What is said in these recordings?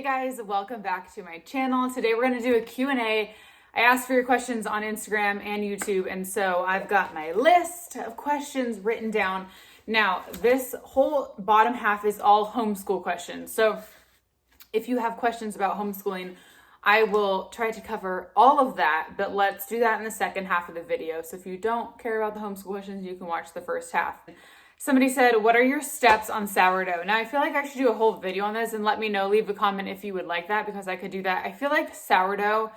Hey guys, welcome back to my channel. Today we're going to do a Q&A. I asked for your questions on Instagram and YouTube, and so I've got my list of questions written down. Now, this whole bottom half is all homeschool questions. So if you have questions about homeschooling, I will try to cover all of that, but let's do that in the second half of the video. So if you don't care about the homeschool questions, you can watch the first half. Somebody said, what are your steps on sourdough? Now, I feel like I should do a whole video on this, and let me know, leave a comment if you would like that, because I could do that. I feel like sourdough,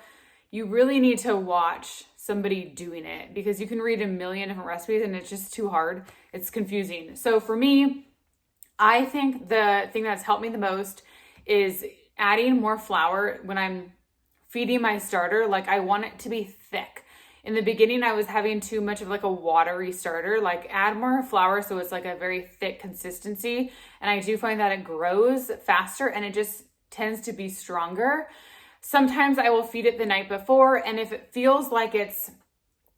you really need to watch somebody doing it, because you can read a million different recipes and it's just too hard. It's confusing. So for me, I think the thing that's helped me the most is adding more flour when I'm feeding my starter. Like, I want it to be thick. In the beginning, I was having too much of like a watery starter. Like, add more flour so it's like a very thick consistency. And I do find that it grows faster and it just tends to be stronger. Sometimes I will feed it the night before, and if it feels like it's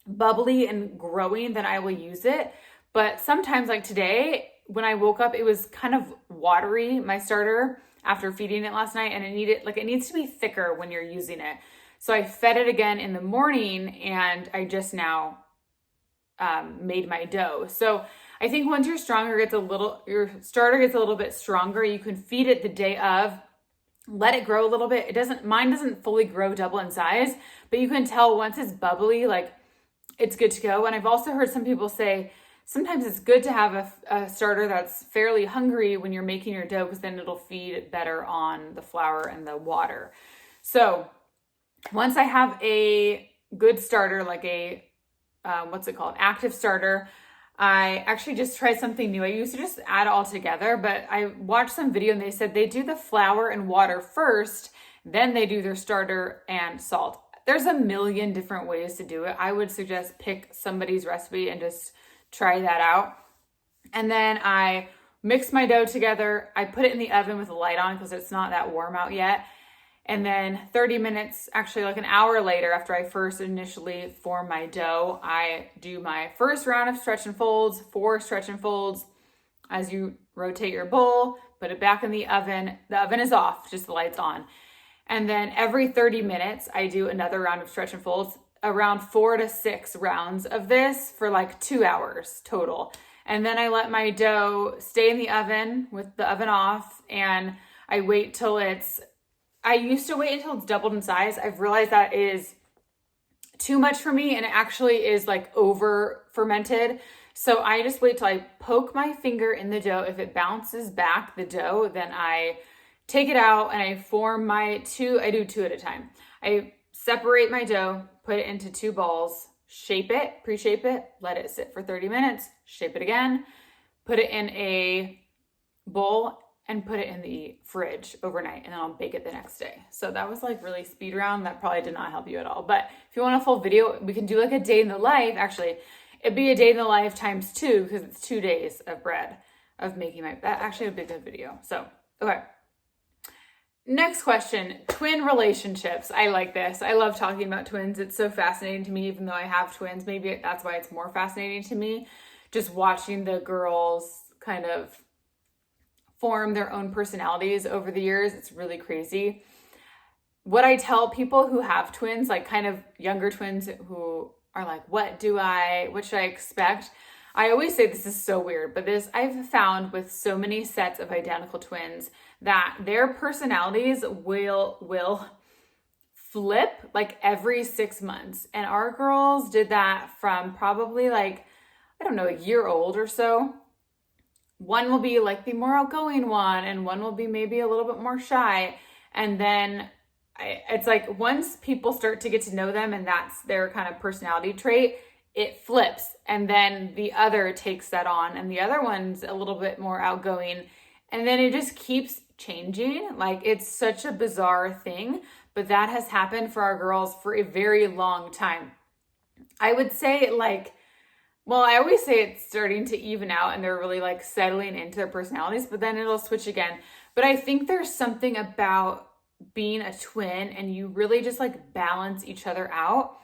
bubbly and growing, then I will use it. But sometimes, like today, when I woke up, it was kind of watery, my starter, after feeding it last night, and it needs to be thicker when you're using it. So I fed it again in the morning, and I just now made my dough. So I think once your starter gets a little bit stronger, you can feed it the day of, let it grow a little bit. Mine doesn't fully grow double in size, but you can tell once it's bubbly, like it's good to go. And I've also heard some people say, sometimes it's good to have a starter that's fairly hungry when you're making your dough, because then it'll feed better on the flour and the water. So once I have a good starter, like a, active starter, I actually just tried something new. I used to just add it all together, but I watched some video and they said they do the flour and water first, then they do their starter and salt. There's a million different ways to do it. I would suggest pick somebody's recipe and just try that out. And then I mix my dough together. I put it in the oven with the light on because it's not that warm out yet. And then 30 minutes, actually like an hour later, after I first initially form my dough, I do my first round of stretch and folds, 4 stretch and folds. As you rotate your bowl, put it back in the oven. The oven is off, just the light's on. And then every 30 minutes, I do another round of stretch and folds, around 4 to 6 rounds of this for like 2 hours total. And then I let my dough stay in the oven with the oven off, and I wait till I used to wait until it's doubled in size. I've realized that is too much for me, and it actually is like over fermented. So I just wait till I poke my finger in the dough. If it bounces back the dough, then I take it out and I form I do 2 at a time. I separate my dough, put it into 2 balls, shape it, pre-shape it, let it sit for 30 minutes, shape it again, put it in a bowl, and put it in the fridge overnight, and then I'll bake it the next day. So that was like really speed round. That probably did not help you at all. But if you want a full video, we can do like a day in the life. Actually, it'd be a day in the life times 2, because it's 2 days of bread of making that actually would be a good video. So, okay. Next question, twin relationships. I like this. I love talking about twins. It's so fascinating to me, even though I have twins. Maybe that's why it's more fascinating to me. Just watching the girls kind of form their own personalities over the years. It's really crazy. What I tell people who have twins, like kind of younger twins who are like, what should I expect? I always say this is so weird, but this I've found with so many sets of identical twins that their personalities will flip like every 6 months. And our girls did that from probably like, I don't know, a year old or so. One will be like the more outgoing one, and one will be maybe a little bit more shy. And then it's like once people start to get to know them and that's their kind of personality trait, it flips. And then the other takes that on, and the other one's a little bit more outgoing. And then it just keeps changing. Like, it's such a bizarre thing, but that has happened for our girls for a very long time. I would say I always say it's starting to even out and they're really like settling into their personalities, but then it'll switch again. But I think there's something about being a twin and you really just like balance each other out.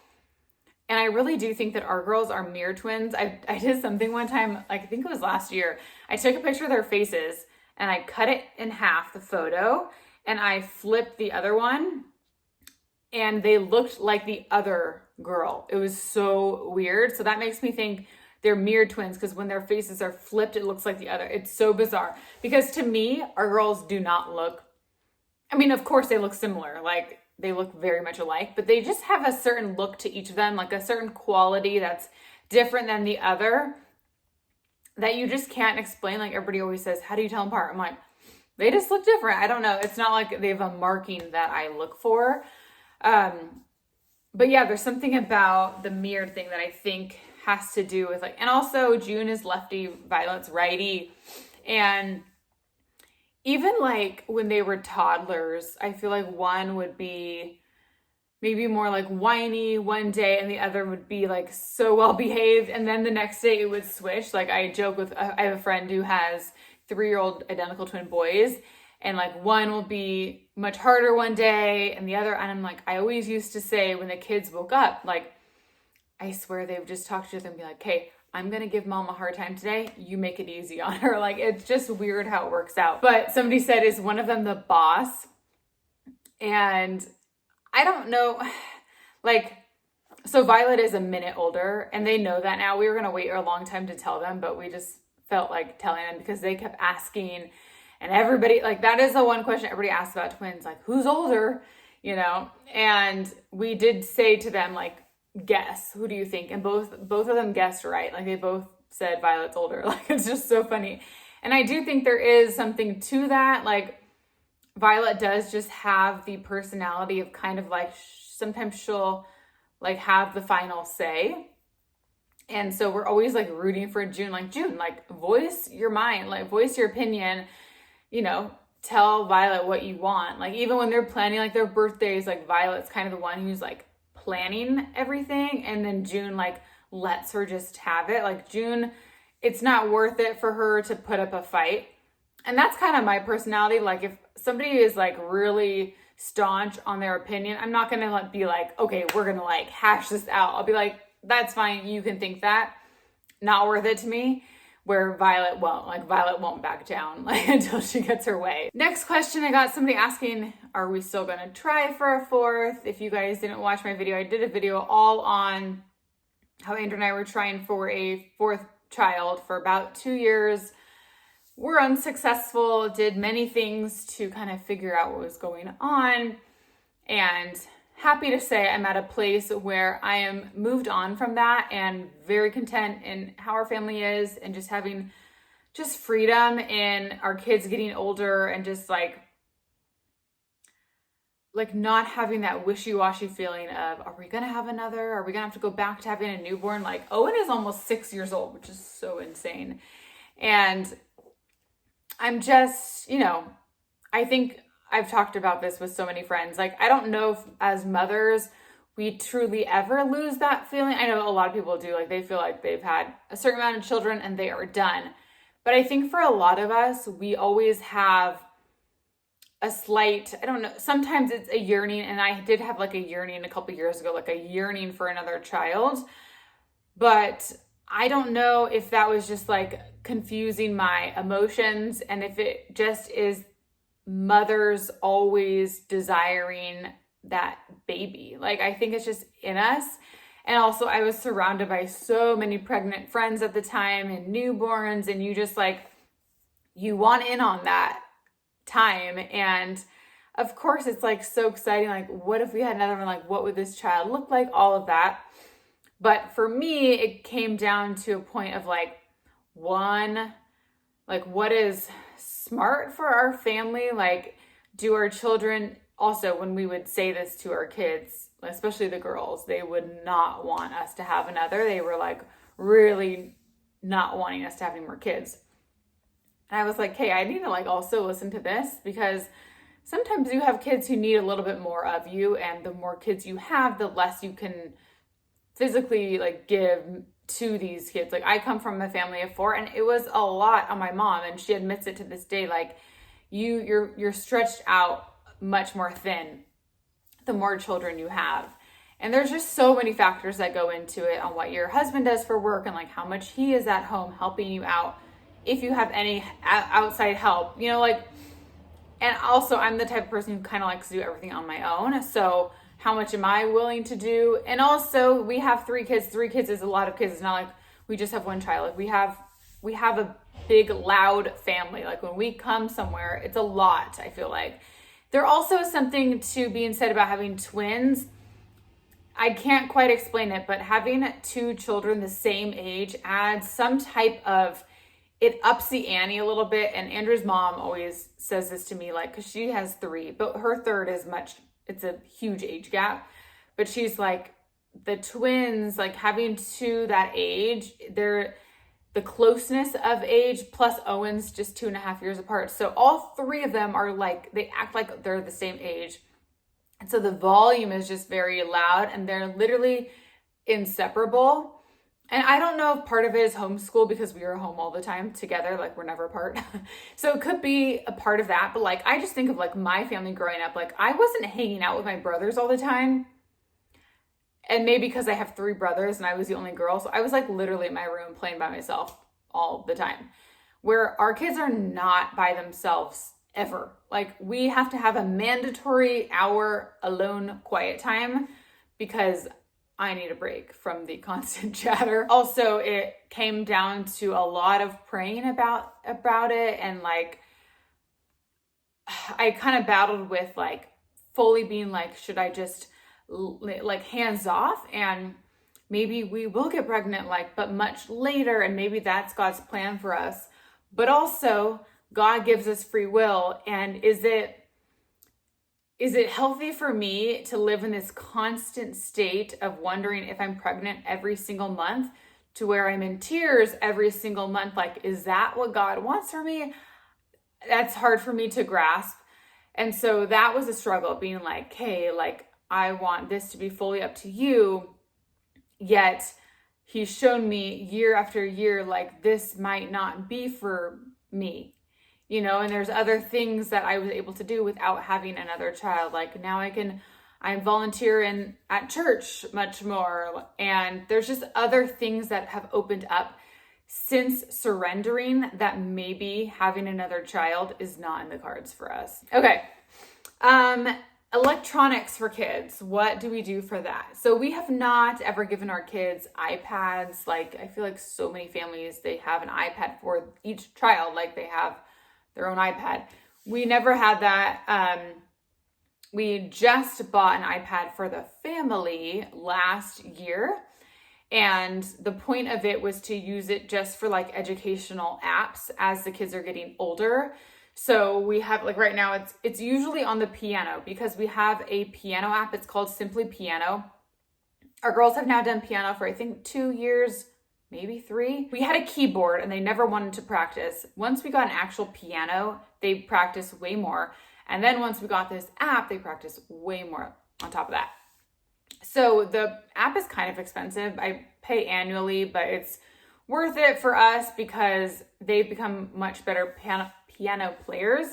And I really do think that our girls are mirror twins. I did something one time, like I think it was last year. I took a picture of their faces and I cut it in half, the photo, and I flipped the other one and they looked like the other girl. It was so weird. So that makes me think they're mirrored twins, because when their faces are flipped, it looks like the other. It's so bizarre, because to me, our girls do not look, I mean, of course they look similar. Like, they look very much alike, but they just have a certain look to each of them, like a certain quality that's different than the other that you just can't explain. Like, everybody always says, how do you tell them apart? I'm like, they just look different. I don't know. It's not like they have a marking that I look for. But yeah, there's something about the mirrored thing that I think has to do with, like, and also June is lefty, Violet's righty. And even like when they were toddlers, I feel like one would be maybe more like whiny one day and the other would be like so well behaved. And then the next day it would switch. Like, I joke with, I have a friend who has 3-year-old identical twin boys, and like one will be much harder one day and the other. And I'm like, I always used to say when the kids woke up, like, I swear they would just talk to them and be like, hey, I'm going to give mom a hard time today. You make it easy on her. Like, it's just weird how it works out. But somebody said, is one of them the boss? And I don't know. Like, so Violet is a minute older and they know that now. We were going to wait a long time to tell them, but we just felt like telling them because they kept asking. And everybody, like, that is the one question everybody asks about twins, like, who's older, you know? And we did say to them, like, guess, who do you think? And both of them guessed right. Like, they both said Violet's older. Like, it's just so funny. And I do think there is something to that. Like, Violet does just have the personality of kind of like, sometimes she'll like have the final say. And so we're always like rooting for June, like, voice your mind, like, voice your opinion, you know, tell Violet what you want. Like, even when they're planning like their birthdays, like, Violet's kind of the one who's like planning everything, and then June like lets her just have it. Like, June, it's not worth it for her to put up a fight. And that's kind of my personality. Like, if somebody is like really staunch on their opinion, I'm not going to be like, okay, we're going to like hash this out. I'll be like, that's fine. You can think that. Not worth it to me. Where Violet won't. Like, Violet won't back down like until she gets her way. Next question, I got somebody asking, are we still going to try for a fourth? If you guys didn't watch my video, I did a video all on how Andrew and I were trying for a fourth child for about 2 years. We're unsuccessful, did many things to kind of figure out what was going on. And happy to say I'm at a place where I am moved on from that and very content in how our family is, and just having just freedom in our kids getting older, and just like not having that wishy-washy feeling of, are we going to have another? Are we going to have to go back to having a newborn? Like, Owen is almost 6 years old, which is so insane. And I'm just, you know, I think I've talked about this with so many friends. Like, I don't know if as mothers, we truly ever lose that feeling. I know a lot of people do. Like, they feel like they've had a certain amount of children and they are done. But I think for a lot of us, we always have a slight, I don't know, sometimes it's a yearning. And I did have like a yearning a couple years ago, like a yearning for another child. But I don't know if that was just like confusing my emotions, and if it just is mothers always desiring that baby. Like, I think it's just in us. And also, I was surrounded by so many pregnant friends at the time and newborns, and you just like, you want in on that time. And of course, it's like so exciting. Like, what if we had another one? Like, what would this child look like? All of that. But for me, it came down to a point of like, one, like, what is smart for our family? Like, do our children, also when we would say this to our kids, especially the girls, they would not want us to have another. They were like really not wanting us to have any more kids. And I was like, hey, I need to like also listen to this, because sometimes you have kids who need a little bit more of you, and the more kids you have, the less you can physically like give to these kids. Like, I come from a family of 4, and it was a lot on my mom, and she admits it to this day. Like, you're stretched out much more thin the more children you have. And there's just so many factors that go into it, on what your husband does for work, and like how much he is at home helping you out, if you have any outside help, you know, like, And also, I'm the type of person who kind of likes to do everything on my own. So how much am I willing to do? And also, we have 3 kids. 3 kids is a lot of kids. It's not like we just have one child. Like we have a big, loud family. Like when we come somewhere, it's a lot, I feel like. There also is something to being said about having twins. I can't quite explain it, but having 2 children the same age adds some type of, it ups the ante a little bit. And Andrew's mom always says this to me, like, because she has 3, but her third is it's a huge age gap. But she's like, the twins, like having 2 that age, they're the closeness of age, plus Owen's just 2.5 years apart. So all 3 of them are like, they act like they're the same age. And so the volume is just very loud and they're literally inseparable. And I don't know if part of it is homeschool because we are home all the time together, like we're never apart. So it could be a part of that. But like, I just think of like my family growing up, like I wasn't hanging out with my brothers all the time. And maybe because I have 3 brothers and I was the only girl. So I was like literally in my room playing by myself all the time. Where our kids are not by themselves ever. Like we have to have a mandatory hour alone quiet time because I need a break from the constant chatter. Also, it came down to a lot of praying about it. And like, I kind of battled with like fully being like, should I just like hands off and maybe we will get pregnant, like, but much later. And maybe that's God's plan for us. But also God gives us free will. And is it healthy for me to live in this constant state of wondering if I'm pregnant every single month to where I'm in tears every single month? Like, is that what God wants for me? That's hard for me to grasp. And so that was a struggle, being like, hey, like, I want this to be fully up to you. Yet he's shown me year after year, like, this might not be for me. You know, and there's other things that I was able to do without having another child. Like now I'm volunteering at church much more. And there's just other things that have opened up since surrendering that maybe having another child is not in the cards for us. Okay. Electronics for kids. What do we do for that? So we have not ever given our kids iPads. Like I feel like so many families, they have an iPad for each child. Like they have their own iPad. We never had that. We just bought an iPad for the family last year. And the point of it was to use it just for like educational apps as the kids are getting older. So we have like right now it's usually on the piano because we have a piano app. It's called Simply Piano. Our girls have now done piano for I think 2 years, maybe 3. We had a keyboard and they never wanted to practice. Once we got an actual piano, they practiced way more. And then once we got this app, they practiced way more on top of that. So the app is kind of expensive. I pay annually, but it's worth it for us because they've become much better piano players.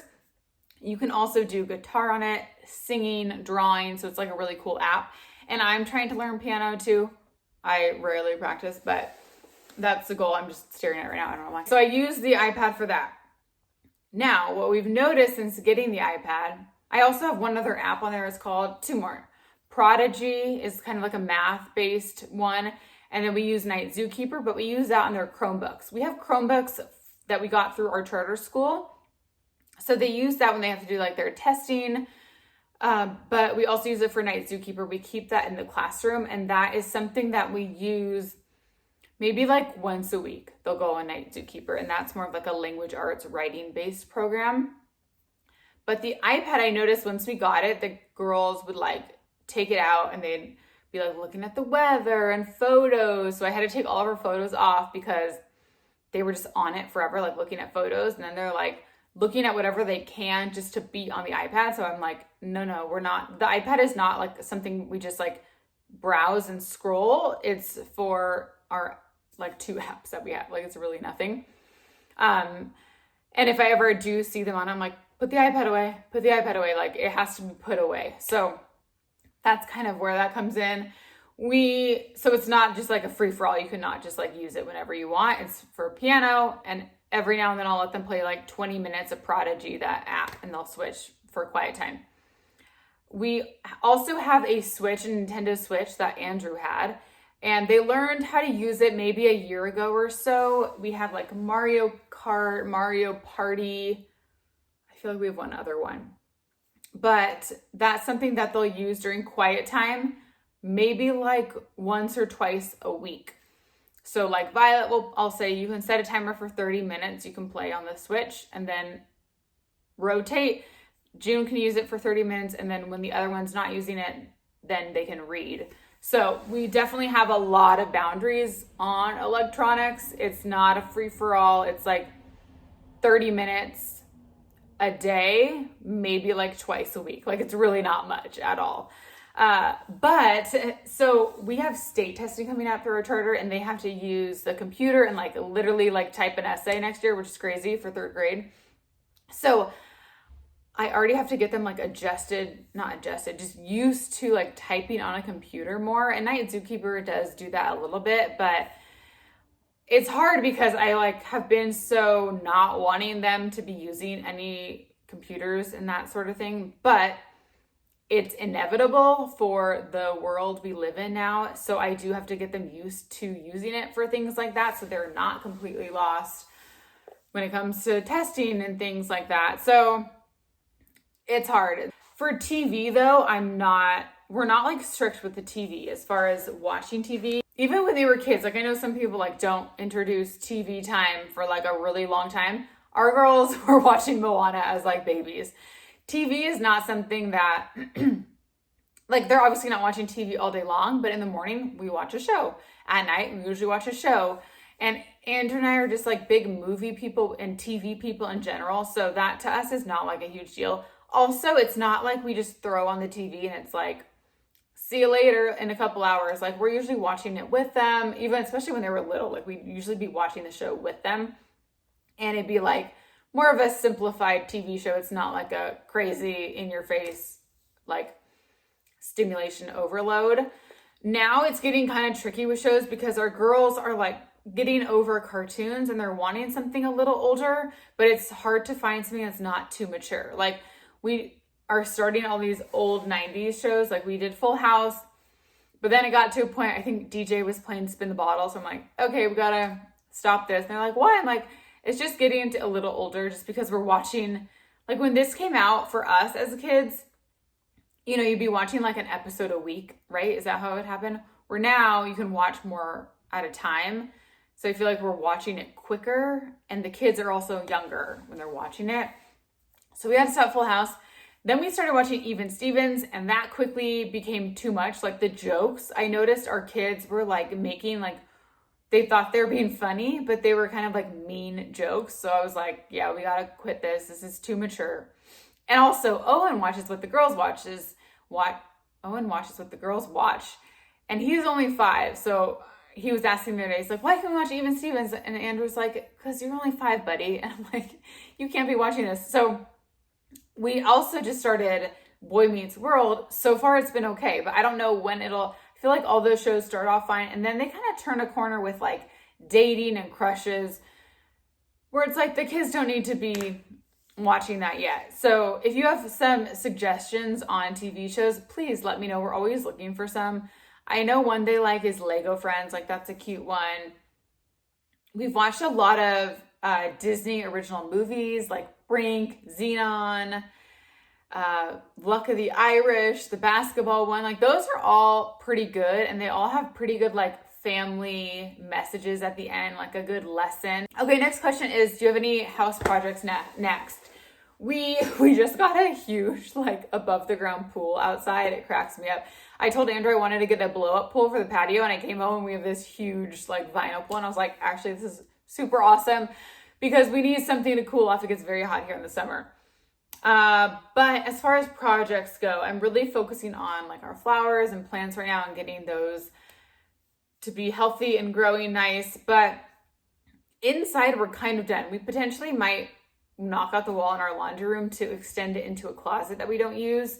You can also do guitar on it, singing, drawing. So it's like a really cool app. And I'm trying to learn piano too. I rarely practice, but that's the goal. I'm just staring at it right now. I don't know why. So I use the iPad for that. Now, what we've noticed since getting the iPad, I also have one other app on there. It's called 2 more. Prodigy is kind of like a math-based one. And then we use Night Zookeeper, but we use that on their Chromebooks. We have Chromebooks that we got through our charter school. So they use that when they have to do like their testing. But we also use it for Night Zookeeper. We keep that in the classroom. And that is something that we use maybe like once a week. They'll go on Night Zookeeper. And that's more of like a language arts writing based program. But the iPad, I noticed once we got it, the girls would like take it out and they'd be like looking at the weather and photos. So I had to take all of our photos off because they were just on it forever, like looking at photos. And then they're like looking at whatever they can just to be on the iPad. So I'm like, no, we're not. The iPad is not like something we just like browse and scroll. It's for our like 2 apps that we have. Like it's really nothing. And if I ever do see them on, I'm like, put the iPad away. Like it has to be put away. So that's kind of where that comes in. So it's not just like a free for all. You cannot just like use it whenever you want. It's for piano and every now and then I'll let them play like 20 minutes of Prodigy, that app, and they'll switch for quiet time. We also have a Switch, a Nintendo Switch that Andrew had, and they learned how to use it maybe a year ago or so. We have like Mario Kart, Mario Party. I feel like we have one other one. But that's something that they'll use during quiet time, maybe like once or twice a week. So like Violet I'll say you can set a timer for 30 minutes. You can play on the Switch and then rotate. June can use it for 30 minutes. And then when the other one's not using it, then they can read. So we definitely have a lot of boundaries on electronics. It's not a free for all. It's like 30 minutes a day, maybe like twice a week. Like it's really not much at all. But so we have state testing coming up for our charter, and they have to use the computer and like literally like type an essay next year, which is crazy for 3rd grade. So I already have to get them like just used to like typing on a computer more. And Night Zookeeper does do that a little bit, but it's hard because I like have been so not wanting them to be using any computers and that sort of thing. But it's inevitable for the world we live in now. So I do have to get them used to using it for things like that, so they're not completely lost when it comes to testing and things like that. So it's hard. For TV though, we're not like strict with the TV as far as watching TV. Even when they were kids, like I know some people like don't introduce TV time for like a really long time. Our girls were watching Moana as like babies. TV is not something that, like they're obviously not watching TV all day long, but in the morning we watch a show. At night we usually watch a show. And Andrew and I are just like big movie people and TV people in general. So that to us is not like a huge deal. Also, it's not like we just throw on the TV and it's like, see you later in a couple hours. Like we're usually watching it with them, even especially when they were little, like we'd usually be watching the show with them. And it'd be like more of a simplified TV show. It's not like a crazy in your face, like stimulation overload. Now it's getting kind of tricky with shows because our girls are like getting over cartoons and they're wanting something a little older, but it's hard to find something that's not too mature. Like we are starting all these old 90s shows. Like we did Full House, but then it got to a point, I think DJ was playing Spin the Bottle. So I'm like, okay, we gotta stop this. And they're like, why? I'm like, it's just getting into a little older just because we're watching, like when this came out for us as kids, you know, you'd be watching like an episode a week, right? Is that how it would happen? Where now you can watch more at a time. So I feel like we're watching it quicker, and the kids are also younger when they're watching it. So we had to stop Full House. Then we started watching Even Stevens, and that quickly became too much. Like the jokes, I noticed our kids were like making like, they thought they were being funny, but they were kind of like mean jokes. So I was like, yeah, we gotta quit this. This is too mature. And also Owen watches what the girls watch. Owen watches what the girls watch. And he's only 5. So he was asking the other day, he's like, why can we watch Even Stevens? And Andrew's like, because you're only 5, buddy. And I'm like, you can't be watching this. So we also just started Boy Meets World. So far it's been okay, but I don't know when I feel like all those shows start off fine, and then they kind of turn a corner with like dating and crushes, where it's like the kids don't need to be watching that yet. So if you have some suggestions on TV shows, please let me know. We're always looking for some. I know one they like is Lego Friends. Like that's a cute one. We've watched a lot of Disney original movies like Brink, Xenon, Luck of the Irish, the basketball one. Like those are all pretty good, and they all have pretty good like family messages at the end, like a good lesson. Okay, next question is, do you have any house projects next? We just got a huge like above the ground pool outside. It cracks me up. I told Andrew I wanted to get a blow up pool for the patio, and I came home and we have this huge like vinyl pool, and I was like, actually this is super awesome because we need something to cool off. It gets very hot here in the summer. But as far as projects go, I'm really focusing on like our flowers and plants right now and getting those to be healthy and growing nice. But inside we're kind of done. We potentially might knock out the wall in our laundry room to extend it into a closet that we don't use.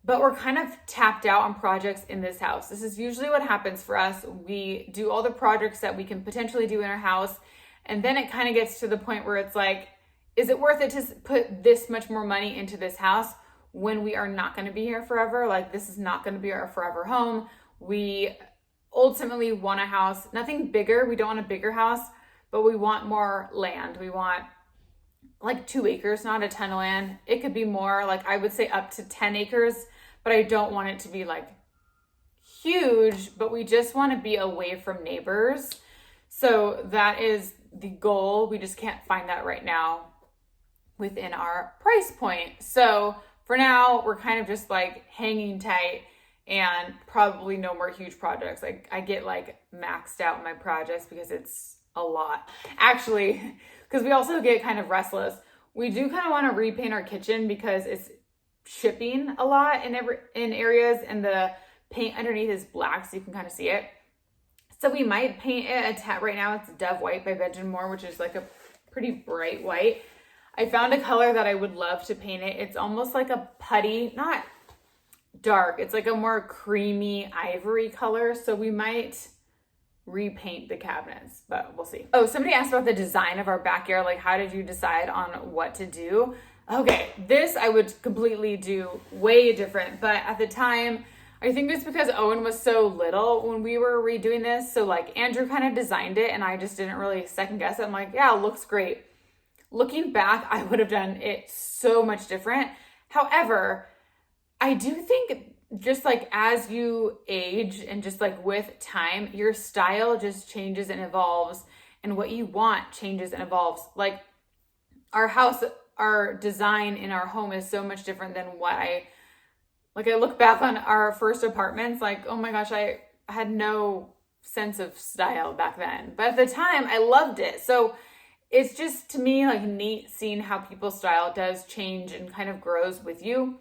But we're kind of tapped out on projects in this house. This is usually what happens for us. We do all the projects that we can potentially do in our house, And then it kind of gets to the point where it's like, is it worth it to put this much more money into this house when we are not going to be here forever? Like, this is not going to be our forever home. We ultimately want a house, nothing bigger. We don't want a bigger house, but we want more land. We want like 2 acres, not a ton of land. It could be more, like I would say up to 10 acres, but I don't want it to be like huge, but we just want to be away from neighbors. So that is the goal. We just can't find that right now within our price point. So for now, we're kind of just like hanging tight and probably no more huge projects. Like I get like maxed out in my projects because it's a lot. Actually, because we also get kind of restless. We do kind of want to repaint our kitchen because it's chipping a lot in areas, and the paint underneath is black, so you can kind of see it. So we might paint it right now it's Dove White by Benjamin Moore, which is like a pretty bright white. I found a color that I would love to paint it. It's almost like a putty, not dark. It's like a more creamy ivory color. So we might repaint the cabinets, but we'll see. Oh, somebody asked about the design of our backyard. Like, how did you decide on what to do? Okay, this I would completely do way different. But at the time, I think it's because Owen was so little when we were redoing this. So like Andrew kind of designed it and I just didn't really second guess it. I'm like, yeah, it looks great. Looking back, I would have done it so much different. However, I do think just like as you age and just like with time, your style just changes and evolves, and what you want changes and evolves. Like our house, our design in our home is so much different than what I look back on our first apartments, like, oh my gosh, I had no sense of style back then. But at the time, I loved it. So it's just, to me, like neat seeing how people's style does change and kind of grows with you.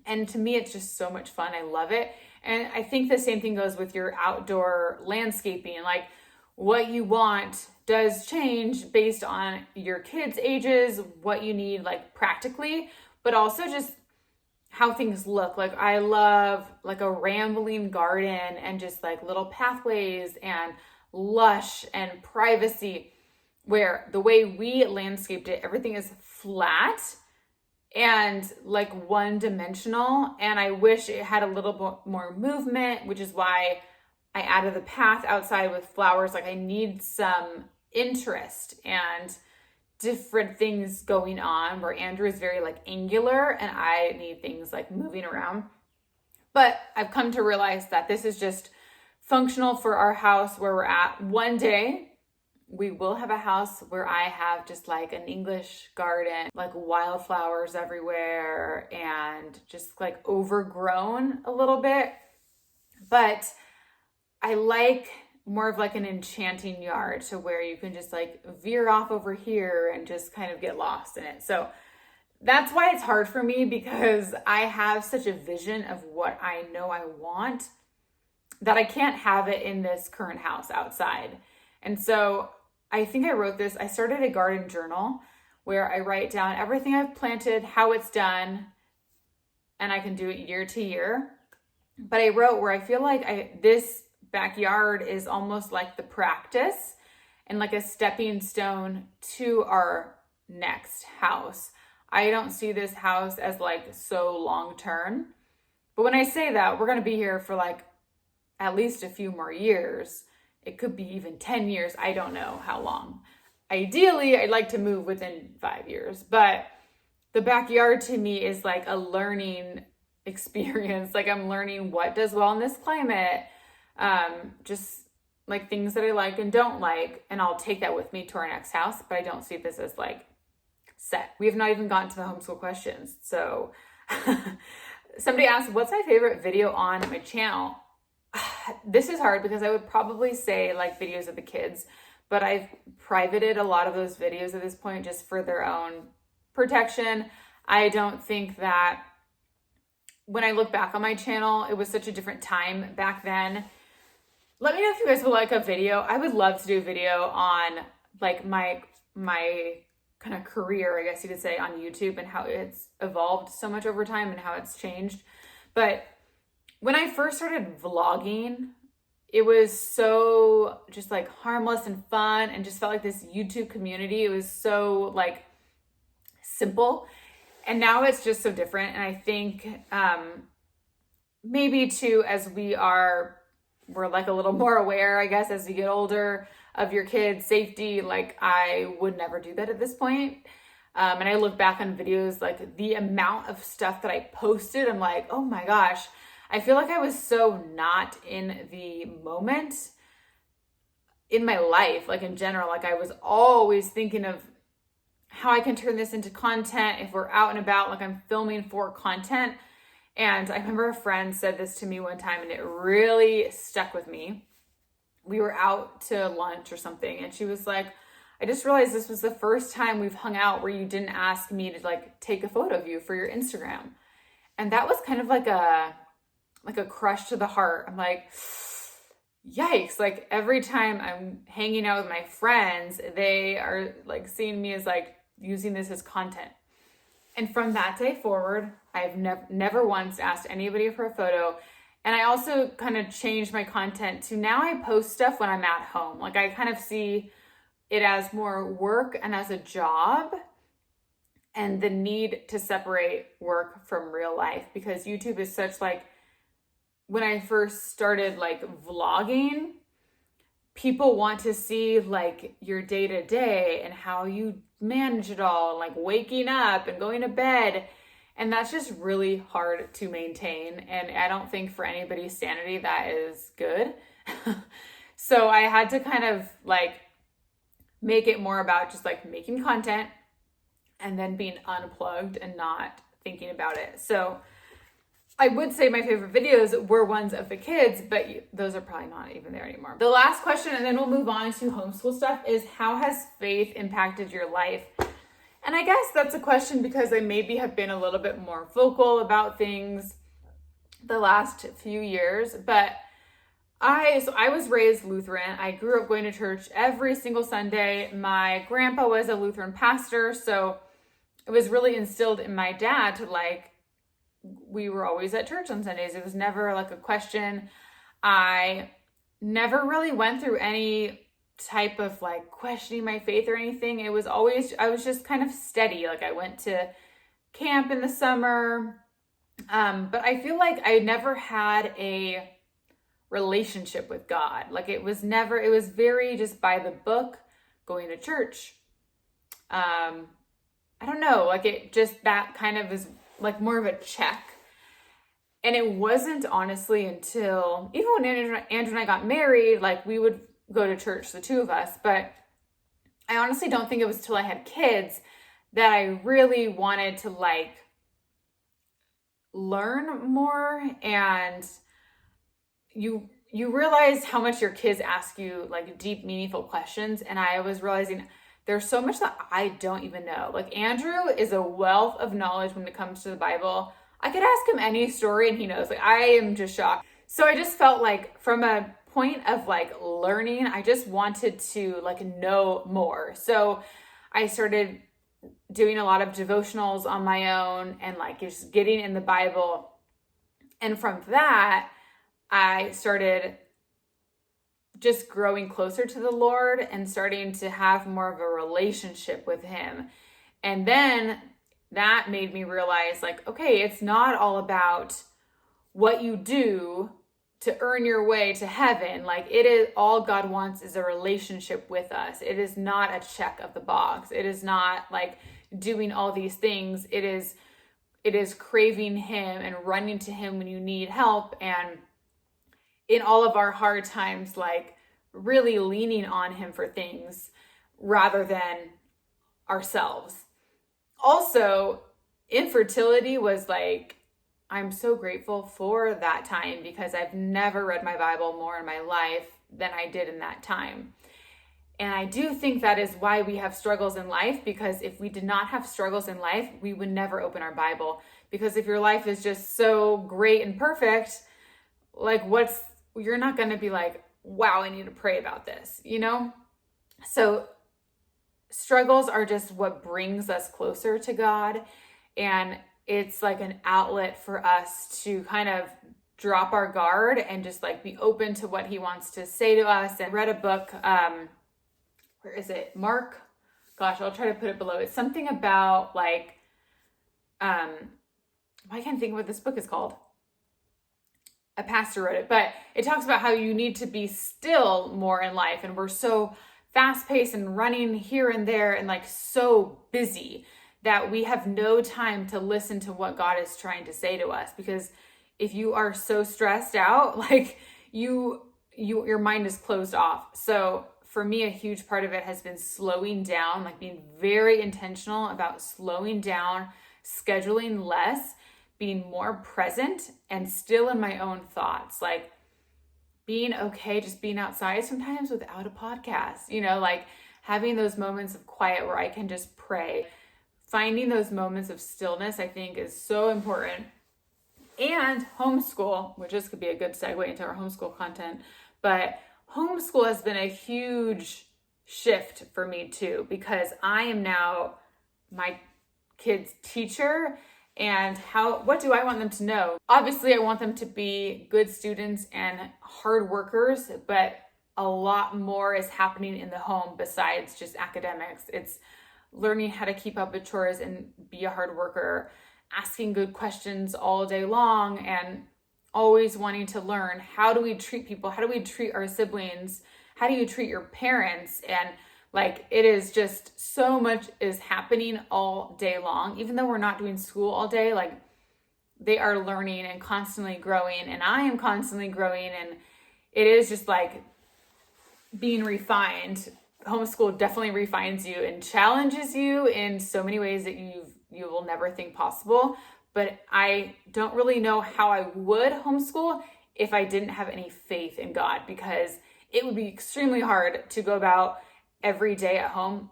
And to me, it's just so much fun. I love it. And I think the same thing goes with your outdoor landscaping. Like what you want does change based on your kids' ages, what you need like practically, but also just how things look. Like I love like a rambling garden and just like little pathways and lush and privacy, where the way we landscaped it, everything is flat and like one dimensional. And I wish it had a little bit more movement, which is why I added the path outside with flowers. Like I need some interest and different things going on, where Andrew is very like angular and I need things like moving around. But I've come to realize that this is just functional for our house where we're at. One day we will have a house where I have just like an English garden, like wildflowers everywhere and just like overgrown a little bit. But I like more of like an enchanting yard, to where you can just like veer off over here and just kind of get lost in it. So that's why it's hard for me, because I have such a vision of what I know I want that I can't have it in this current house outside. And so I think I wrote this, I started a garden journal where I write down everything I've planted, how it's done, and I can do it year to year. But I wrote where I feel like this backyard is almost like the practice and like a stepping stone to our next house. I don't see this house as like so long term. But when I say that, we're going to be here for like at least a few more years. It could be even 10 years. I don't know how long. Ideally, I'd like to move within 5 years. But the backyard to me is like a learning experience. Like I'm learning what does well in this climate. Just like things that I like and don't like. And I'll take that with me to our next house. But I don't see this as like set. We have not even gotten to the homeschool questions. So somebody asked, what's my favorite video on my channel? This is hard because I would probably say like videos of the kids, but I've privated a lot of those videos at this point just for their own protection. I don't think that when I look back on my channel, it was such a different time back then. Let me know if you guys would like a video. I would love to do a video on like my kind of career, I guess you could say, on YouTube, and how it's evolved so much over time and how it's changed. But when I first started vlogging, it was so just like harmless and fun and just felt like this YouTube community. It was so like simple. And now it's just so different. And I think maybe too, as we're like a little more aware, I guess, as you get older of your kids' safety. Like I would never do that at this point. And I look back on videos, like the amount of stuff that I posted, I'm like, oh my gosh, I feel like I was so not in the moment in my life, like in general. Like I was always thinking of how I can turn this into content if we're out and about, like I'm filming for content. And I remember a friend said this to me one time and it really stuck with me. We were out to lunch or something and she was like, I just realized this was the first time we've hung out where you didn't ask me to like take a photo of you for your Instagram. And that was kind of like a crush to the heart. I'm like, yikes. Like every time I'm hanging out with my friends, they are like seeing me as like using this as content. And from that day forward, I've never once asked anybody for a photo. And I also kind of changed my content to now I post stuff when I'm at home. Like I kind of see it as more work and as a job and the need to separate work from real life, because YouTube is such like, when I first started like vlogging, people want to see like your day to day and how you manage it all, and like waking up and going to bed. And that's just really hard to maintain. And I don't think for anybody's sanity that is good. So I had to kind of like make it more about just like making content and then being unplugged and not thinking about it. So I would say my favorite videos were ones of the kids, but those are probably not even there anymore. The last question, and then we'll move on to homeschool stuff, is how has faith impacted your life? And I guess that's a question because I maybe have been a little bit more vocal about things the last few years, but I was raised Lutheran. I grew up going to church every single Sunday. My grandpa was a Lutheran pastor, so it was really instilled in my dad to like, we were always at church on Sundays. It was never like a question. I never really went through any type of like questioning my faith or anything. It was always, I was just kind of steady. Like I went to camp in the summer. But I feel like I never had a relationship with God. Like it was very just by the book, going to church. I don't know, like it just, that kind of is like more of a check. And it wasn't honestly until, even when Andrew and I got married, like we would go to church, the two of us, but I honestly don't think it was till I had kids that I really wanted to like learn more. And you realize how much your kids ask you like deep, meaningful questions. And I was realizing there's so much that I don't even know. Like Andrew is a wealth of knowledge when it comes to the Bible. I could ask him any story and he knows. Like I am just shocked. So I just felt like from a point of like learning, I just wanted to like know more. So I started doing a lot of devotionals on my own and like just getting in the Bible. And from that, I started just growing closer to the Lord and starting to have more of a relationship with him. And then that made me realize like, okay, it's not all about what you do to earn your way to heaven. Like it is, all God wants is a relationship with us. It is not a check of the box. It is not like doing all these things. It is craving him and running to him when you need help. And in all of our hard times, like really leaning on him for things rather than ourselves. Also, infertility was like, I'm so grateful for that time because I've never read my Bible more in my life than I did in that time. And I do think that is why we have struggles in life, because if we did not have struggles in life, we would never open our Bible. Because if your life is just so great and perfect, like you're not going to be like, wow, I need to pray about this, you know? So struggles are just what brings us closer to God. And it's like an outlet for us to kind of drop our guard and just like be open to what he wants to say to us. And read a book, where is it? Mark, gosh, I'll try to put it below. It's something about like, I can't think of what this book is called. A pastor wrote it, but it talks about how you need to be still more in life. And we're so fast paced and running here and there and like so busy that we have no time to listen to what God is trying to say to us. Because if you are so stressed out, like your mind is closed off. So for me, a huge part of it has been slowing down, like being very intentional about slowing down, scheduling less, being more present and still in my own thoughts, like being okay, just being outside sometimes without a podcast, like having those moments of quiet where I can just pray. Finding those moments of stillness, I think, is so important. And homeschool, which this could be a good segue into our homeschool content, but homeschool has been a huge shift for me too, because I am now my kids' teacher. And what do I want them to know? Obviously, I want them to be good students and hard workers, but a lot more is happening in the home besides just academics. It's learning how to keep up with chores and be a hard worker, asking good questions all day long, and always wanting to learn, how do we treat people? How do we treat our siblings? How do you treat your parents? And like, it is just so much is happening all day long. Even though we're not doing school all day, like they are learning and constantly growing, and I am constantly growing, and it is just like being refined. Homeschool definitely refines you and challenges you in so many ways that you will never think possible. But I don't really know how I would homeschool if I didn't have any faith in God, because it would be extremely hard to go about every day at home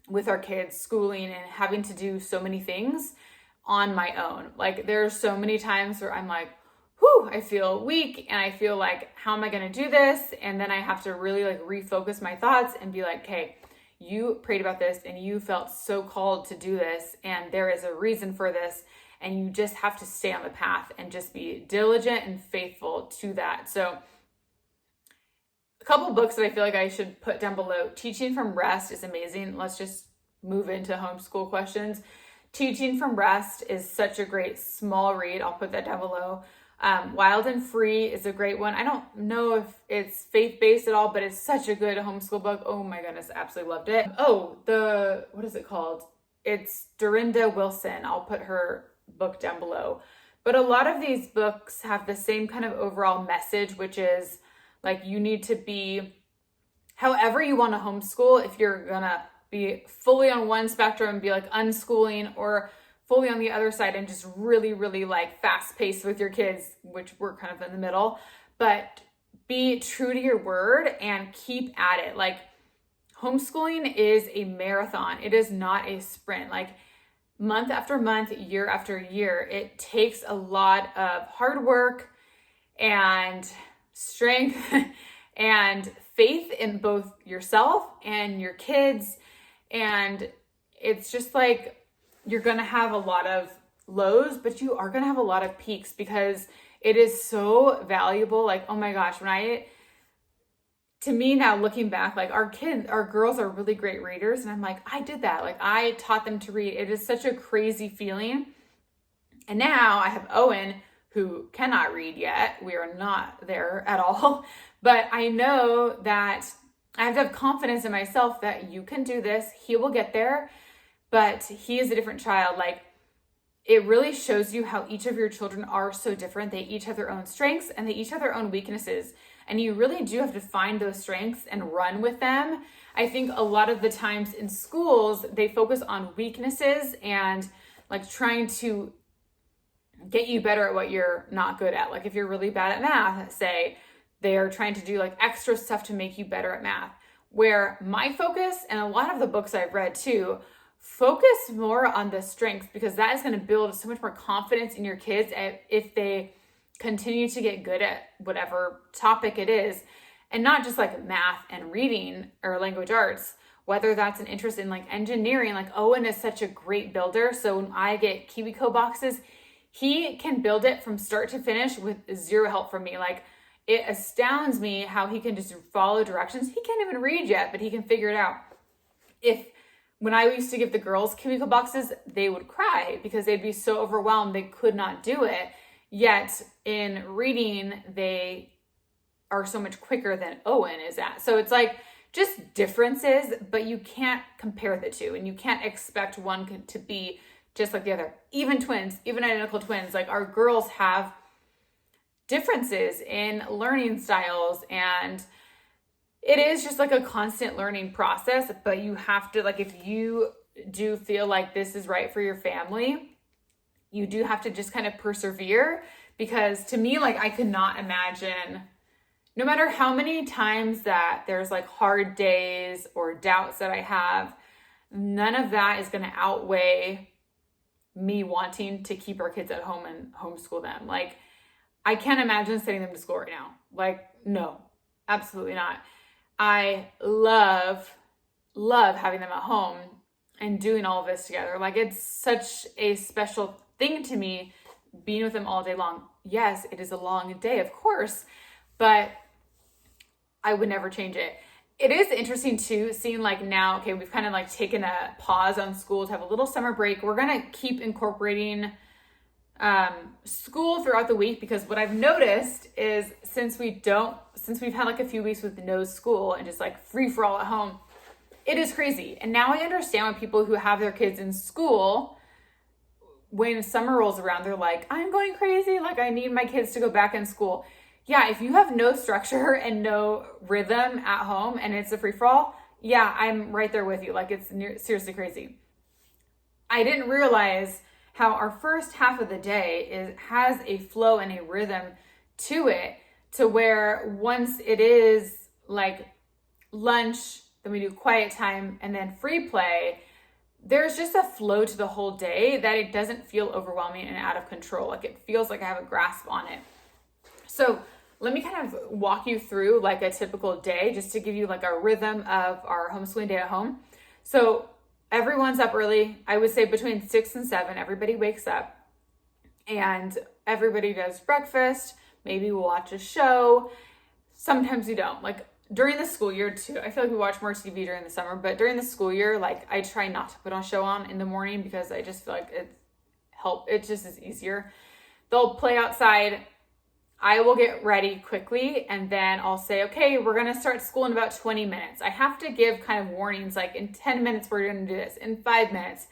with our kids, schooling and having to do so many things on my own. Like there's so many times where I'm like, whew, I feel weak and I feel like, how am I going to do this? And then I have to really like refocus my thoughts and be like, okay, you prayed about this and you felt so called to do this, and there is a reason for this, and you just have to stay on the path and just be diligent and faithful to that. So a couple books that I feel like I should put down below. Teaching from Rest is amazing. Let's just move into homeschool questions. Teaching from Rest is such a great small read. I'll put that down below. Wild and Free is a great one. I don't know if it's faith-based at all, but it's such a good homeschool book. Oh my goodness, absolutely loved it. What is it called? It's Dorinda Wilson. I'll put her book down below. But a lot of these books have the same kind of overall message, which is like you need to be, however you want to homeschool, if you're gonna be fully on one spectrum and be like unschooling, or fully on the other side and just really, really like fast paced with your kids, which we're kind of in the middle, but be true to your word and keep at it. Like homeschooling is a marathon. It is not a sprint. Like month after month, year after year, it takes a lot of hard work and strength and faith in both yourself and your kids. And it's just like, you're going to have a lot of lows, but you are going to have a lot of peaks, because it is so valuable. Like, oh my gosh, to me now looking back, like our girls are really great readers. And I'm like, I did that. Like I taught them to read. It is such a crazy feeling. And now I have Owen, who cannot read yet. We are not there at all. But I know that I have to have confidence in myself that you can do this. He will get there. But he is a different child. Like it really shows you how each of your children are so different. They each have their own strengths and they each have their own weaknesses. And you really do have to find those strengths and run with them. I think a lot of the times in schools, they focus on weaknesses and like trying to get you better at what you're not good at. Like if you're really bad at math, say, they are trying to do like extra stuff to make you better at math. Where my focus, and a lot of the books I've read too, focus more on the strengths, because that is going to build so much more confidence in your kids if they continue to get good at whatever topic it is, and not just like math and reading or language arts, whether that's an interest in like engineering. Like Owen is such a great builder. So when I get KiwiCo boxes, He can build it from start to finish with zero help from me. Like, it astounds me how he can just follow directions. He can't even read yet, but he can figure it out. When I used to give the girls chemical boxes, they would cry because they'd be so overwhelmed they could not do it. Yet in reading, they are so much quicker than Owen is at. So it's like just differences, but you can't compare the two, and you can't expect one to be just like the other. Even twins, even identical twins, like our girls have differences in learning styles, and it is just like a constant learning process. But you have to, like, if you do feel like this is right for your family, you do have to just kind of persevere, because to me, like, I could not imagine, no matter how many times that there's like hard days or doubts that I have, none of that is going to outweigh me wanting to keep our kids at home and homeschool them. Like, I can't imagine sending them to school right now. Like, no, absolutely not. I love having them at home and doing all of this together. Like, it's such a special thing to me, being with them all day long. Yes, it is a long day, of course, but I would never change it. It is interesting too, seeing like now, okay, we've kind of like taken a pause on school to have a little summer break. We're going to keep incorporating school throughout the week, because what I've noticed is since we've had like a few weeks with no school and just like free for all at home, it is crazy. And now I understand when people who have their kids in school, when summer rolls around, they're like, I'm going crazy. Like, I need my kids to go back in school. Yeah, if you have no structure and no rhythm at home and it's a free for all, yeah, I'm right there with you. Like, it's seriously crazy. I didn't realize how our first half of the day has a flow and a rhythm to it, to where once it is like lunch, then we do quiet time and then free play, there's just a flow to the whole day that it doesn't feel overwhelming and out of control. Like, it feels like I have a grasp on it. So let me kind of walk you through like a typical day, just to give you like a rhythm of our homeschooling day at home. So everyone's up early. I would say between 6 and 7, everybody wakes up and everybody does breakfast. Maybe we'll watch a show. Sometimes we don't. Like, during the school year too, I feel like we watch more TV during the summer, but during the school year, like, I try not to put on a show on in the morning, because I just feel like it just is easier. They'll play outside. I will get ready quickly, and then I'll say, okay, we're going to start school in about 20 minutes. I have to give kind of warnings, like in 10 minutes, we're going to do this, in 5 minutes.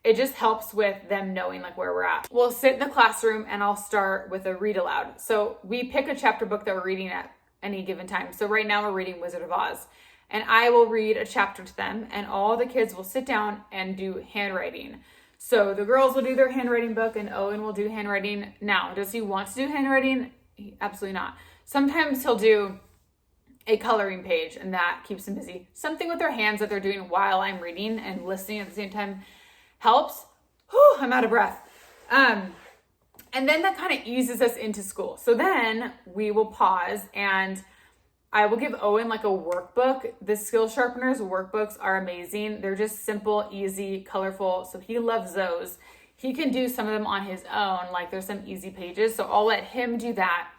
It just helps with them knowing like where we're at. We'll sit in the classroom and I'll start with a read aloud. So we pick a chapter book that we're reading at any given time. So right now we're reading Wizard of Oz, and I will read a chapter to them, and all the kids will sit down and do handwriting. So the girls will do their handwriting book and Owen will do handwriting. Now, does he want to do handwriting? Absolutely not. Sometimes he'll do a coloring page, and that keeps him busy. Something with their hands that they're doing while I'm reading and listening at the same time helps. Whew, I'm out of breath. And then that kind of eases us into school. So then we will pause, and I will give Owen like a workbook. The Skill Sharpeners workbooks are amazing. They're just simple, easy, colorful. So he loves those. He can do some of them on his own. Like, there's some easy pages. So I'll let him do that.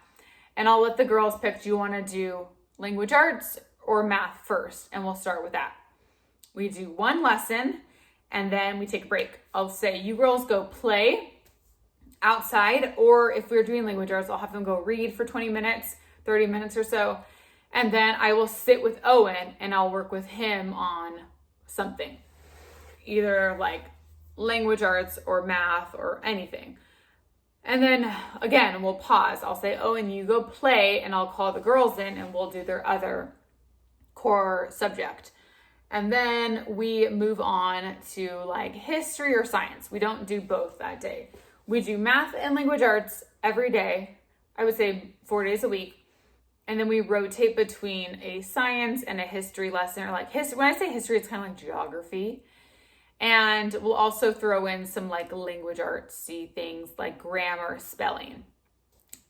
And I'll let the girls pick, do you want to do language arts or math first? And we'll start with that. We do one lesson and then we take a break. I'll say, you girls go play outside, or if we're doing language arts, I'll have them go read for 20 minutes, 30 minutes or so. And then I will sit with Owen and I'll work with him on something, either like language arts or math or anything. And then again, we'll pause. I'll say, Owen, you go play, and I'll call the girls in and we'll do their other core subject. And then we move on to like history or science. We don't do both that day. We do math and language arts every day. I would say 4 days a week. And then we rotate between a science and a history lesson, or like history. When I say history, it's kind of like geography. And we'll also throw in some like language artsy things like grammar, spelling.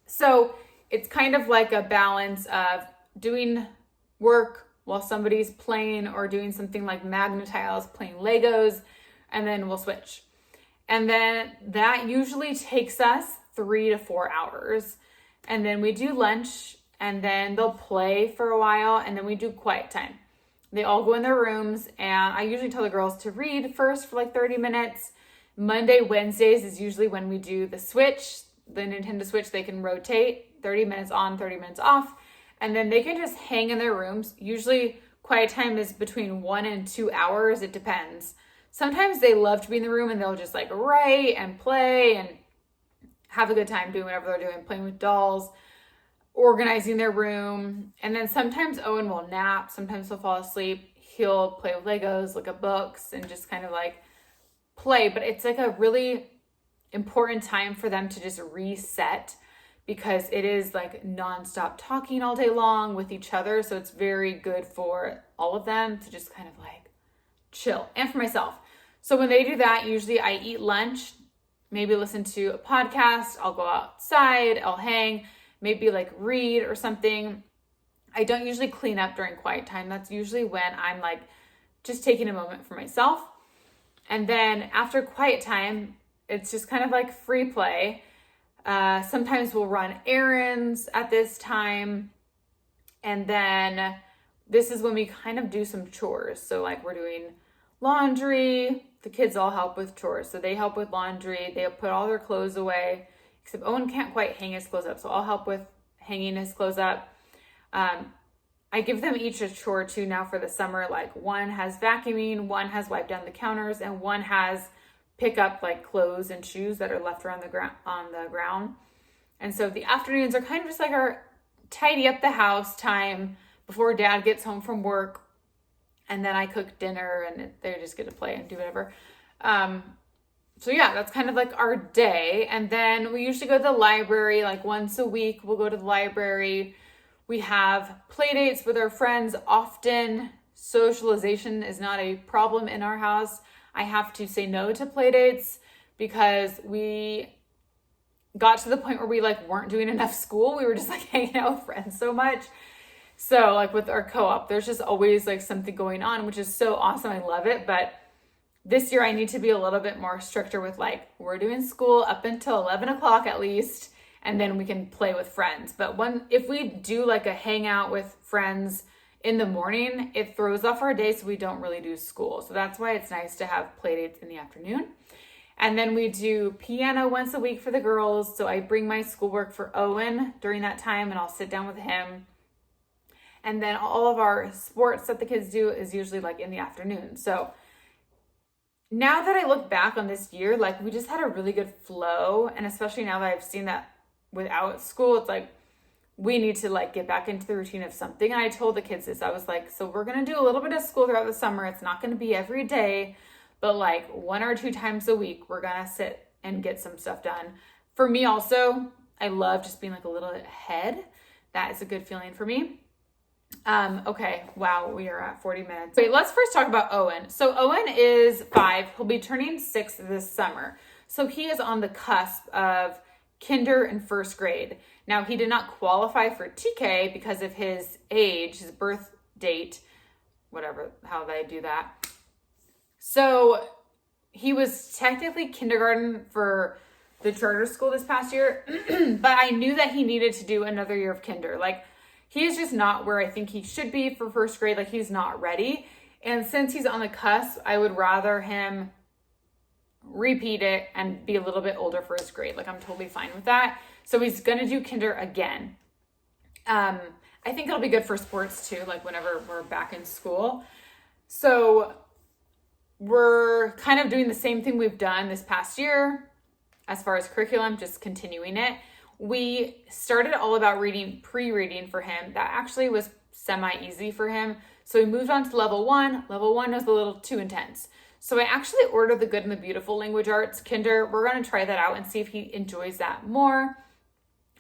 So it's kind of like a balance of doing work while somebody's playing, or doing something like magnetiles, playing Legos, and then we'll switch. And then that usually takes us 3 to 4 hours. And then we do lunch, and then they'll play for a while, and then we do quiet time. They all go in their rooms, and I usually tell the girls to read first for like 30 minutes. Monday, Wednesdays is usually when we do the Switch, the Nintendo Switch. They can rotate 30 minutes on, 30 minutes off, and then they can just hang in their rooms. Usually quiet time is between 1 and 2 hours. It depends. Sometimes they love to be in the room and they'll just like write and play and have a good time doing whatever they're doing, playing with dolls, organizing their room. And then sometimes Owen will nap. Sometimes he'll fall asleep. He'll play with Legos, look at books, and just kind of like play. But it's like a really important time for them to just reset, because it is like nonstop talking all day long with each other. So it's very good for all of them to just kind of like chill, and for myself. So when they do that, usually I eat lunch, maybe listen to a podcast. I'll go outside, I'll hang, maybe like read or something. I don't usually clean up during quiet time. That's usually when I'm like just taking a moment for myself. And then after quiet time, it's just kind of like free play. Sometimes we'll run errands at this time. And then this is when we kind of do some chores. So like we're doing laundry. The kids all help with chores. So they help with laundry. They put all their clothes away, except Owen can't quite hang his clothes up. So I'll help with hanging his clothes up. I give them each a chore too now for the summer. Like one has vacuuming, one has wiped down the counters, and one has pick up like clothes and shoes that are left around on the ground. And so the afternoons are kind of just like our tidy up the house time before Dad gets home from work. And then I cook dinner and they just get to play and do whatever. So yeah, that's kind of like our day. And then we usually go to the library like once a week. We'll go to the library. We have play dates with our friends often. Socialization is not a problem in our house. I have to say no to play dates because we got to the point where we like weren't doing enough school. We were just like hanging out with friends so much. So like with our co-op, there's just always like something going on, which is so awesome. I love it. But this year I need to be a little bit more stricter with like, we're doing school up until 11 o'clock at least, and then we can play with friends. But if we do like a hangout with friends in the morning, it throws off our day, so we don't really do school. So that's why it's nice to have play dates in the afternoon. And then we do piano once a week for the girls. So I bring my schoolwork for Owen during that time and I'll sit down with him. And then all of our sports that the kids do is usually like in the afternoon. So now that I look back on this year, like we just had a really good flow. And especially now that I've seen that without school, it's like, we need to like get back into the routine of something. And I told the kids this, I was like, so we're going to do a little bit of school throughout the summer. It's not going to be every day, but like 1 or 2 times a week, we're going to sit and get some stuff done. For me also, I love just being like a little ahead. That is a good feeling for me. Okay. Wow. We are at 40 minutes. Wait, let's first talk about Owen. So Owen is 5. He'll be turning 6 this summer. So he is on the cusp of kinder and first grade. Now he did not qualify for TK because of his age, his birth date, whatever, how they do that. So he was technically kindergarten for the charter school this past year, but I knew that he needed to do another year of kinder. Like, he is just not where I think he should be for first grade. Like, he's not ready. And since he's on the cusp, I would rather him repeat it and be a little bit older for his grade. Like, I'm totally fine with that. So he's going to do kinder again. I think it'll be good for sports too, like whenever we're back in school. So we're kind of doing the same thing we've done this past year as far as curriculum, just continuing it. We started all about reading, pre-reading for him. That actually was semi-easy for him. So we moved on to level 1. Level 1 was a little too intense. So I actually ordered the Good and the Beautiful Language Arts Kinder. We're going to try that out and see if he enjoys that more.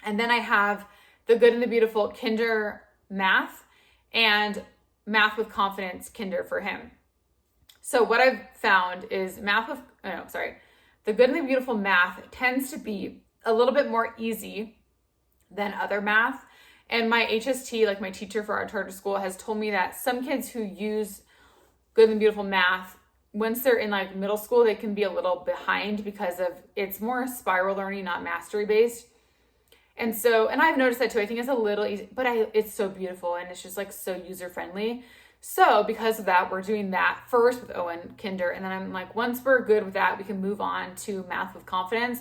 And then I have the Good and the Beautiful Kinder Math and Math with Confidence Kinder for him. So what I've found is the Good and the Beautiful Math tends to be a little bit more easy than other math. And my HST, like my teacher for our charter school, has told me that some kids who use Good and Beautiful Math once they're in like middle school, they can be a little behind because of it's more spiral learning, not mastery based. And so, and I've noticed that too. I think it's a little easy, but it's so beautiful and it's just like so user friendly. So because of that, we're doing that first with Owen Kinder. And then I'm like, once we're good with that, we can move on to Math with Confidence.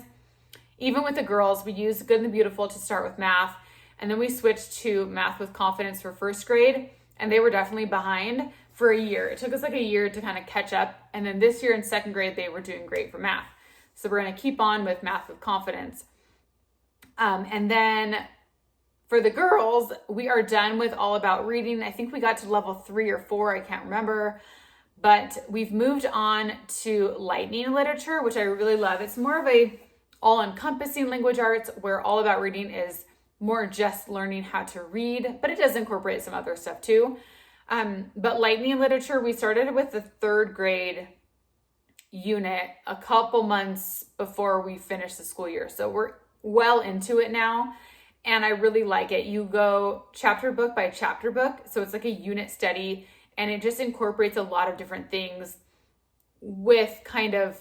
Even with the girls, we use Good and the Beautiful to start with math. And then we switched to Math with Confidence for first grade. And they were definitely behind for a year. It took us like a year to kind of catch up. And then this year in second grade, they were doing great for math. So we're going to keep on with Math with Confidence. And then for the girls, we are done with All About Reading. I think we got to level 3 or 4. I can't remember. But we've moved on to Lightning Literature, which I really love. It's more of a all-encompassing language arts where All About Reading is more just learning how to read, but it does incorporate some other stuff too. But Lightning Literature, we started with the third grade unit a couple months before we finished the school year. So we're well into it now, and I really like it. You go chapter book by chapter book, so it's like a unit study, and it just incorporates a lot of different things with kind of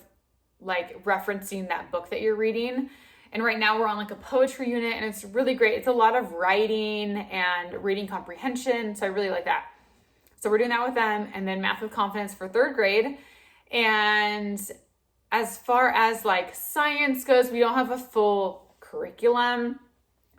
like referencing that book that you're reading. And right now we're on like a poetry unit, and it's really great. It's a lot of writing and reading comprehension, so I really like that. So we're doing that with them, and then Math with Confidence for third grade. And as far as like science goes, we don't have a full curriculum.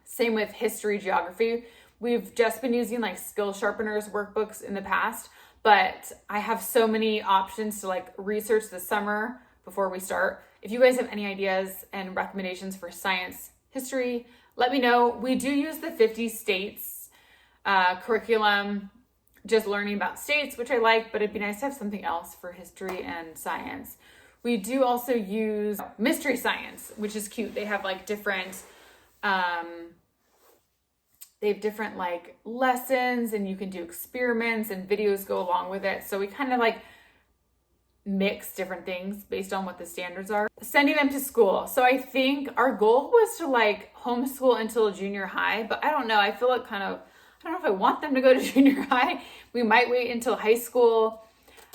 Same with history, geography. We've just been using like skill sharpeners workbooks in the past, but I have so many options to like research this summer before we start. If you guys have any ideas and recommendations for science, history, let me know. We do use the 50 states curriculum, just learning about states, which I like, but it'd be nice to have something else for history and science. We do also use mystery science, which is cute. They have like different like lessons, and you can do experiments and videos go along with it. So we kind of like mix different things based on what the standards are. Sending them to school. So I think our goal was to like homeschool until junior high, but I don't know. I feel like I don't know if I want them to go to junior high. We might wait until high school.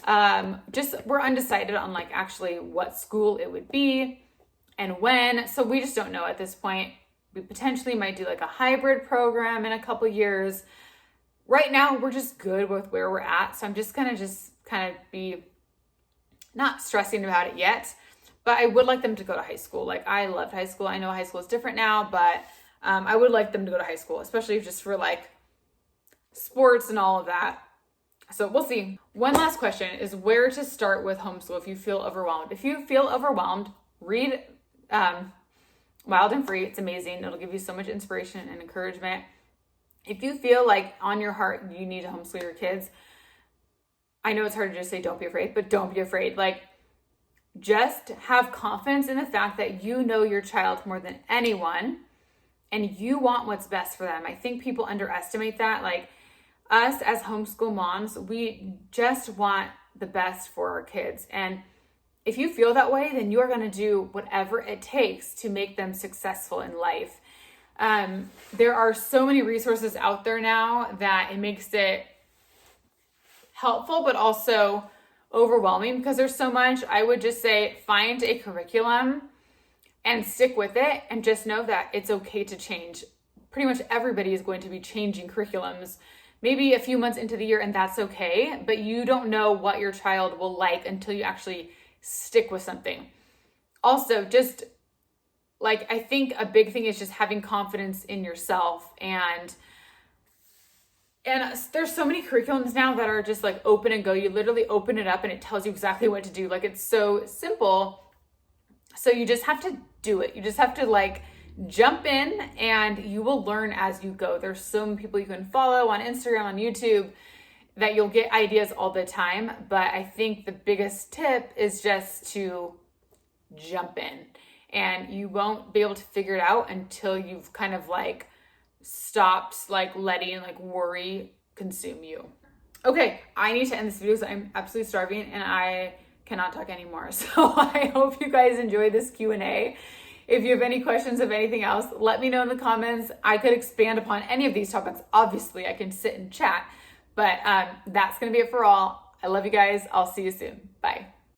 We're undecided on like actually what school it would be and when. So we just don't know at this point. We potentially might do like a hybrid program in a couple years. Right now, we're just good with where we're at. So I'm just gonna kind of be not stressing about it yet, but I would like them to go to high school. Like I loved high school. I know high school is different now, but I would like them to go to high school, especially just for like sports and all of that. So we'll see. One last question is where to start with homeschool if you feel overwhelmed. If you feel overwhelmed, read Wild and Free. It's amazing. It'll give you so much inspiration and encouragement. If you feel like on your heart you need to homeschool your kids, I know it's hard to just say don't be afraid, but don't be afraid. Like just have confidence in the fact that you know your child more than anyone and you want what's best for them. I think people underestimate that. Like us as homeschool moms, we just want the best for our kids. And if you feel that way, then you are going to do whatever it takes to make them successful in life. There are so many resources out there now that it makes it helpful, but also overwhelming because there's so much. I would just say find a curriculum and stick with it, and just know that it's okay to change. Pretty much everybody is going to be changing curriculums maybe a few months into the year, and that's okay, but you don't know what your child will like until you actually stick with something. Also, just like, I think a big thing is just having confidence in yourself, and there's so many curriculums now that are just like open and go. You literally open it up and it tells you exactly what to do. Like it's so simple. So you just have to do it. You just have to like jump in and you will learn as you go. There's so many people you can follow on Instagram, on YouTube, that you'll get ideas all the time. But I think the biggest tip is just to jump in, and you won't be able to figure it out until you've kind of like stopped like letting like worry consume you. Okay, I need to end this video because I'm absolutely starving and I cannot talk anymore. So I hope you guys enjoyed this Q&A. If you have any questions of anything else, let me know in the comments. I could expand upon any of these topics. Obviously, I can sit and chat, but that's going to be it for all. I love you guys. I'll see you soon. Bye.